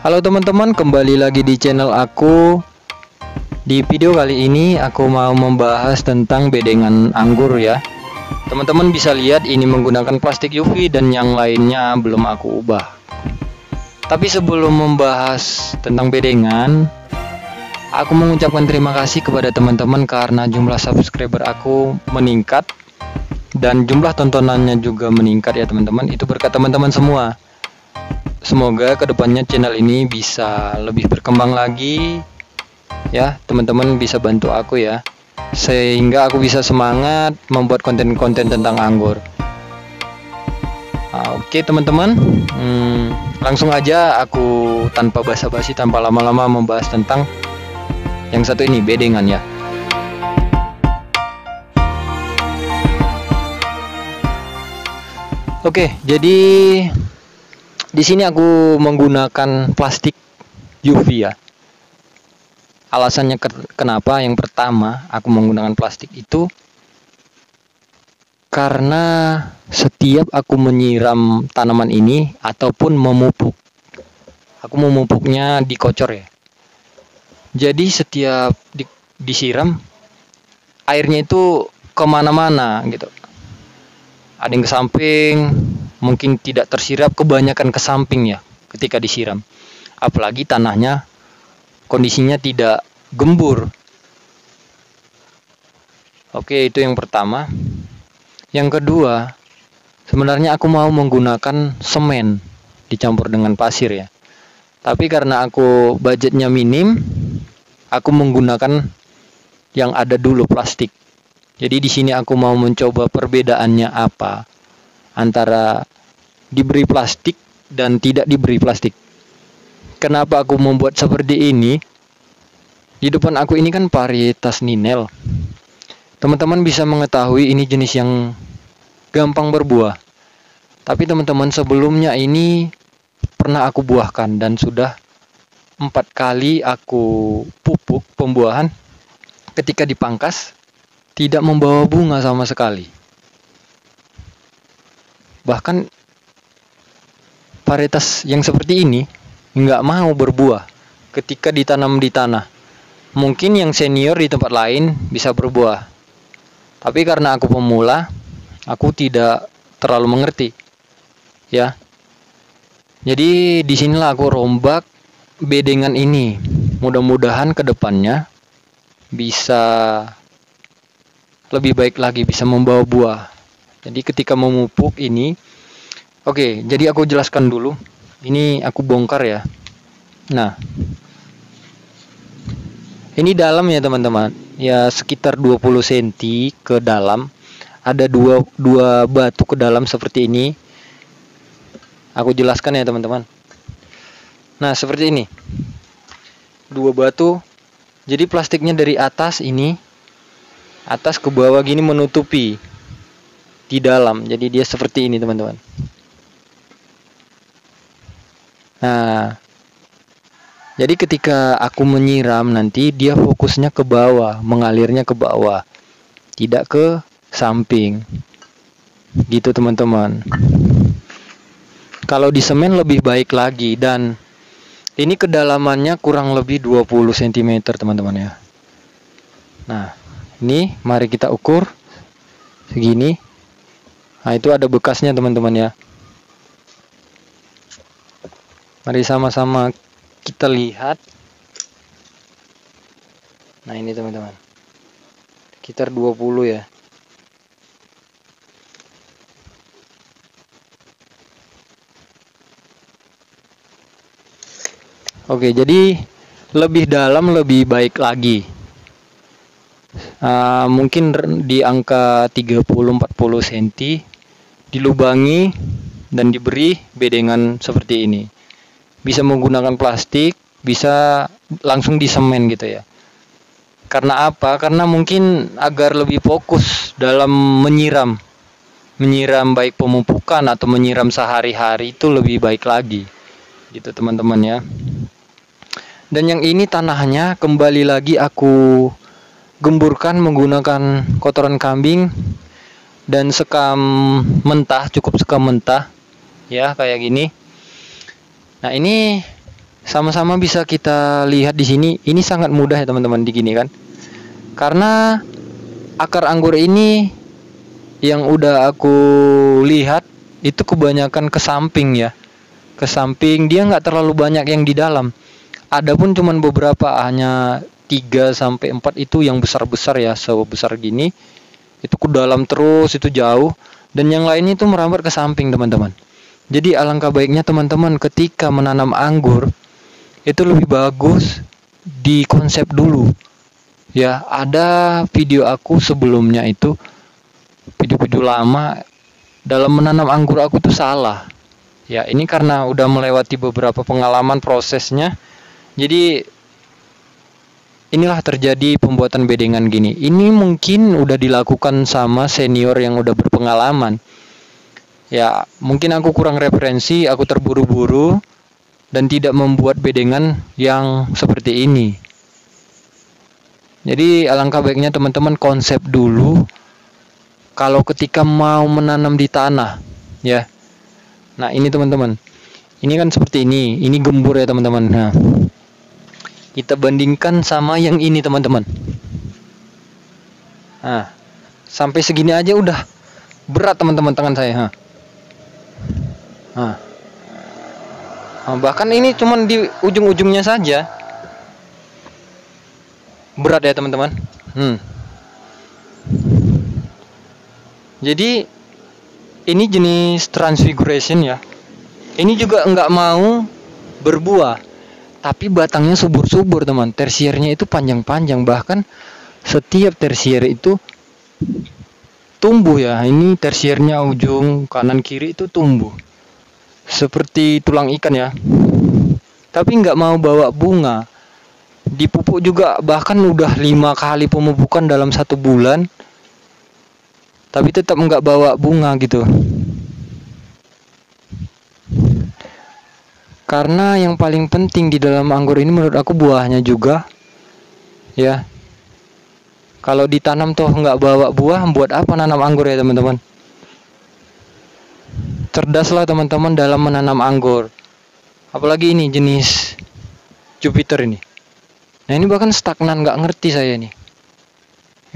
Halo teman-teman, kembali lagi di channel aku. Di video kali ini aku mau membahas tentang bedengan anggur ya. Teman-teman bisa lihat ini menggunakan plastik UV dan yang lainnya belum aku ubah. Tapi sebelum membahas tentang bedengan, aku mengucapkan terima kasih kepada teman-teman karena jumlah subscriber aku meningkat dan jumlah tontonannya juga meningkat ya teman-teman. Itu berkat teman-teman semua. Semoga kedepannya channel ini bisa lebih berkembang lagi ya, teman-teman bisa bantu aku ya, sehingga aku bisa semangat membuat konten-konten tentang anggur. Oke teman-teman, langsung aja aku tanpa basa-basi, tanpa lama-lama membahas tentang yang satu ini, bedengan ya. Oke, jadi di sini aku menggunakan plastik UV ya. Alasannya kenapa? Yang pertama, aku menggunakan plastik itu karena setiap aku menyiram tanaman ini ataupun memupuk, aku memupuknya di kocor ya. Jadi setiap disiram, airnya itu kemana-mana gitu. Ada yang ke samping, mungkin tidak tersirap, kebanyakan ke samping ya ketika disiram. Apalagi tanahnya kondisinya tidak gembur. Oke, itu yang pertama. Yang kedua, sebenarnya aku mau menggunakan semen dicampur dengan pasir ya. Tapi karena aku budgetnya minim, aku menggunakan yang ada dulu, plastik. Jadi di sini aku mau mencoba perbedaannya apa antara diberi plastik dan tidak diberi plastik. Kenapa aku membuat seperti ini? Di depan aku ini kan varietas Ninel. Teman-teman bisa mengetahui ini jenis yang gampang berbuah. Tapi teman-teman, sebelumnya ini pernah aku buahkan dan sudah 4 kali aku pupuk pembuahan. Ketika dipangkas, tidak membawa bunga sama sekali. Bahkan varietas yang seperti ini nggak mau berbuah ketika ditanam di tanah. Mungkin yang senior di tempat lain bisa berbuah, tapi karena aku pemula, aku tidak terlalu mengerti ya. Jadi disinilah aku rombak bedengan ini. Mudah-mudahan kedepannya bisa lebih baik lagi, bisa membawa buah. Jadi ketika memupuk ini, oke, jadi aku jelaskan dulu. Ini aku bongkar ya. Nah, ini dalam ya teman-teman. Ya sekitar 20 cm ke dalam. Ada dua batu ke dalam seperti ini. Aku jelaskan ya teman-teman. Nah, seperti ini. 2 batu. Jadi plastiknya dari atas ini, atas ke bawah gini menutupi di dalam. Jadi dia seperti ini teman-teman. Nah, jadi ketika aku menyiram nanti dia fokusnya ke bawah, mengalirnya ke bawah, tidak ke samping. Gitu teman-teman. Kalau di semen lebih baik lagi, dan ini kedalamannya kurang lebih 20 cm teman-teman ya. Nah, ini mari kita ukur segini. Nah, itu ada bekasnya teman-teman ya. Mari sama-sama kita lihat. Nah, ini teman-teman. Sekitar 20 ya. Oke, jadi lebih dalam lebih baik lagi. Mungkin di angka 30-40 cm dilubangi dan diberi bedengan seperti ini. Bisa menggunakan plastik, bisa langsung di semen gitu ya. Karena apa? Karena mungkin agar lebih fokus dalam menyiram baik pemupukan atau menyiram sehari-hari itu lebih baik lagi gitu teman-teman ya. Dan yang ini tanahnya kembali lagi aku gemburkan menggunakan kotoran kambing dan sekam mentah, cukup sekam mentah ya, kayak gini. Nah, ini Sama-sama bisa kita lihat di sini. Ini sangat mudah ya teman-teman, di gini kan. Karena akar anggur ini yang udah aku lihat itu kebanyakan ke samping ya. Ke samping, dia nggak terlalu banyak yang di dalam. Adapun cuman beberapa, hanya 3 sampai 4 itu yang besar-besar ya, sebesar gini. Itu ke dalam terus, itu jauh, dan yang lainnya itu merambat ke samping teman-teman. Jadi alangkah baiknya teman-teman ketika menanam anggur itu lebih bagus di konsep dulu. Ya, ada video aku sebelumnya itu, video-video lama dalam menanam anggur aku tuh salah. Ya, ini karena udah melewati beberapa pengalaman prosesnya. Jadi inilah terjadi pembuatan bedengan gini. Ini mungkin udah dilakukan sama senior yang udah berpengalaman. Ya, mungkin aku kurang referensi, aku terburu-buru dan tidak membuat bedengan yang seperti ini. Jadi alangkah baiknya teman-teman konsep dulu kalau ketika mau menanam di tanah, ya. Nah, ini teman-teman. Ini kan seperti ini gembur ya teman-teman. Nah, kita bandingkan sama yang ini teman-teman. Nah, sampai segini aja udah berat teman-teman tangan saya. Nah, bahkan ini cuman di ujung-ujungnya saja berat ya teman-teman. Jadi ini jenis transfiguration ya. Ini juga nggak mau berbuah, tapi batangnya subur-subur teman. Tersiernya itu panjang-panjang, bahkan setiap tersier itu tumbuh ya. Ini tersiernya ujung kanan kiri itu tumbuh seperti tulang ikan ya. Tapi nggak mau bawa bunga. Dipupuk juga, bahkan udah 5 kali pemupukan dalam 1 bulan, tapi tetap nggak bawa bunga gitu. Karena yang paling penting di dalam anggur ini menurut aku buahnya juga, ya. Kalau ditanam toh nggak bawa buah, buat apa nanam anggur ya teman-teman? Cerdaslah teman-teman dalam menanam anggur. Apalagi ini jenis Jupiter ini. Nah, ini bahkan stagnan, nggak ngerti saya nih.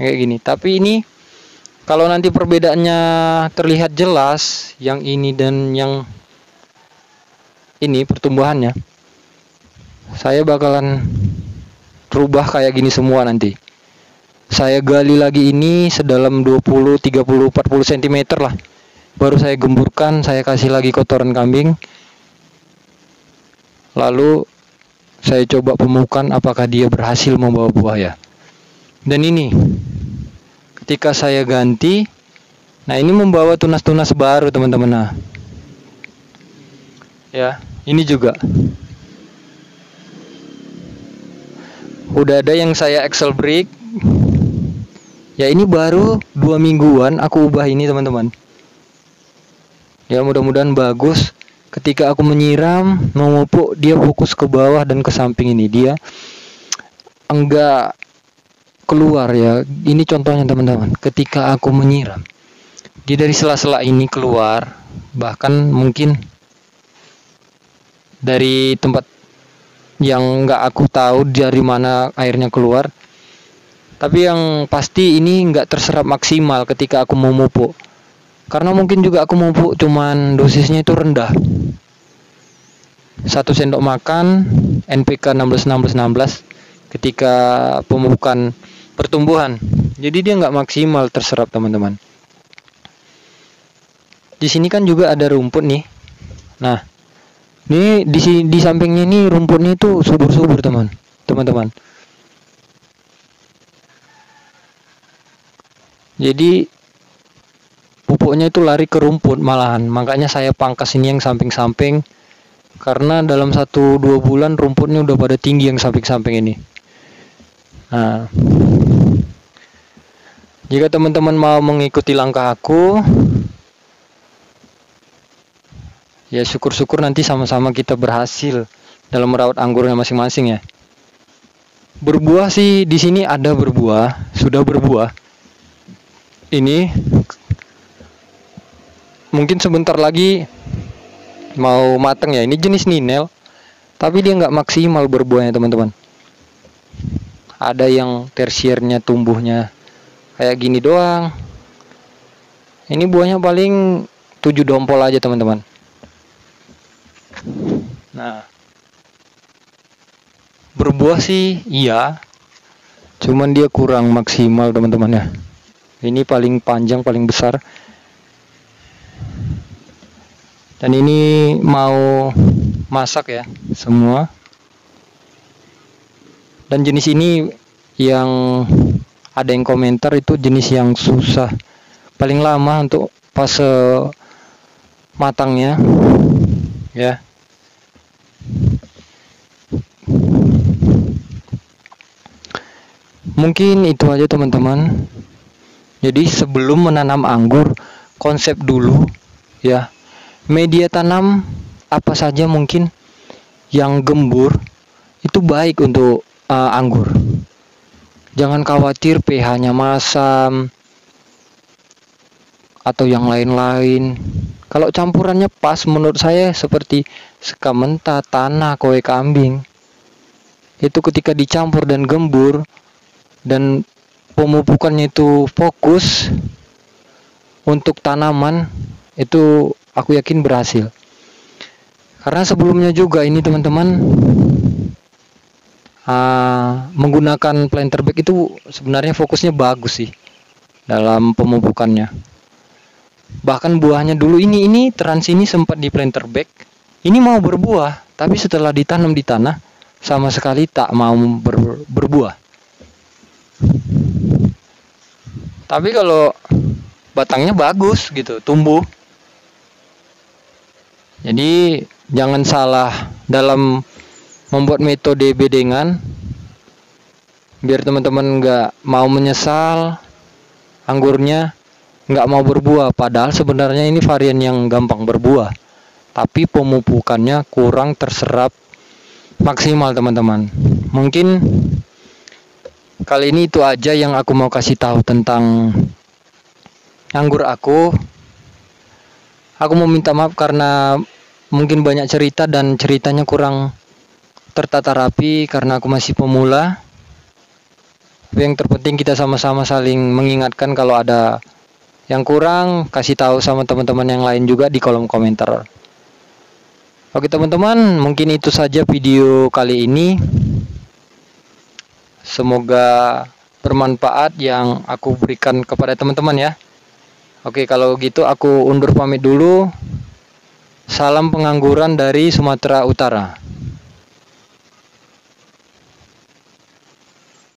Kayak gini. Tapi ini kalau nanti perbedaannya terlihat jelas, yang ini dan yang ini pertumbuhannya, saya bakalan rubah kayak gini semua nanti. Saya gali lagi ini sedalam 20, 30, 40 cm lah. Baru saya gemburkan, saya kasih lagi kotoran kambing. Lalu saya coba pemukan apakah dia berhasil membawa buah ya. Dan ini ketika saya ganti, nah ini membawa tunas-tunas baru teman-teman. Nah, ya, ini juga udah ada yang saya Excel break. Ya, ini baru 2 mingguan aku ubah ini teman-teman. Ya, mudah-mudahan bagus. Ketika aku menyiram, memupuk, dia fokus ke bawah dan ke samping ini. Dia enggak keluar ya. Ini contohnya teman-teman. Ketika aku menyiram, dia dari sela-sela ini keluar. Bahkan mungkin dari tempat yang enggak aku tahu dari mana airnya keluar. Tapi yang pasti ini enggak terserap maksimal ketika aku memupuk. Karena mungkin juga aku memupuk cuman dosisnya itu rendah. 1 sendok makan NPK 16-16-16 ketika pemupukan pertumbuhan. Jadi dia nggak maksimal terserap teman-teman. Di sini kan juga ada rumput nih. Nah, ini di sampingnya ini rumputnya itu subur-subur teman-teman. Jadi pupuknya itu lari ke rumput malahan. Makanya saya pangkas ini yang samping-samping. Karena dalam 1-2 bulan rumputnya udah pada tinggi yang samping-samping ini. Nah, jika teman-teman mau mengikuti langkah aku, ya syukur-syukur nanti sama-sama kita berhasil dalam merawat anggurnya masing-masing ya. Berbuah sih di sini ada berbuah, sudah berbuah. Ini mungkin sebentar lagi mau matang ya. Ini jenis ninel. tapi dia nggak maksimal berbuahnya teman-teman. Ada yang tersiernya tumbuhnya kayak gini doang. Ini buahnya paling 7 dompol aja teman-teman. Nah, berbuah sih iya, cuman dia kurang maksimal teman-teman ya. Ini paling panjang, paling besar. Dan ini mau masak ya semua. Dan jenis ini yang ada yang komentar itu jenis yang susah, paling lama untuk fase matangnya ya. Mungkin itu aja teman-teman. Jadi sebelum menanam anggur, konsep dulu ya. Media tanam apa saja mungkin yang gembur itu baik untuk anggur. Jangan khawatir pH-nya masam atau yang lain-lain. Kalau campurannya pas, menurut saya seperti sekam mentah, tanah, kowe kambing, itu ketika dicampur dan gembur dan pemupukannya itu fokus untuk tanaman, itu aku yakin berhasil. Karena sebelumnya juga ini teman-teman menggunakan planter bag itu sebenarnya fokusnya bagus sih dalam pemupukannya. Bahkan buahnya dulu ini trans ini sempat di planter bag, ini mau berbuah, tapi setelah ditanam di tanah sama sekali tak mau berbuah. Tapi kalau batangnya bagus gitu, tumbuh. Jadi jangan salah dalam membuat metode bedengan, biar teman-teman nggak mau menyesal anggurnya nggak mau berbuah. Padahal sebenarnya ini varian yang gampang berbuah, tapi pemupukannya kurang terserap maksimal teman-teman. Mungkin kali ini itu aja yang aku mau kasih tahu tentang anggur aku. Aku mau minta maaf karena mungkin banyak cerita dan ceritanya kurang tertata rapi karena aku masih pemula. Tapi yang terpenting kita sama-sama saling mengingatkan kalau ada yang kurang, kasih tahu sama teman-teman yang lain juga di kolom komentar. Oke teman-teman, mungkin itu saja video kali ini. Semoga bermanfaat yang aku berikan kepada teman-teman ya. Oke, kalau gitu aku undur pamit dulu. Salam pengangguran dari Sumatera Utara.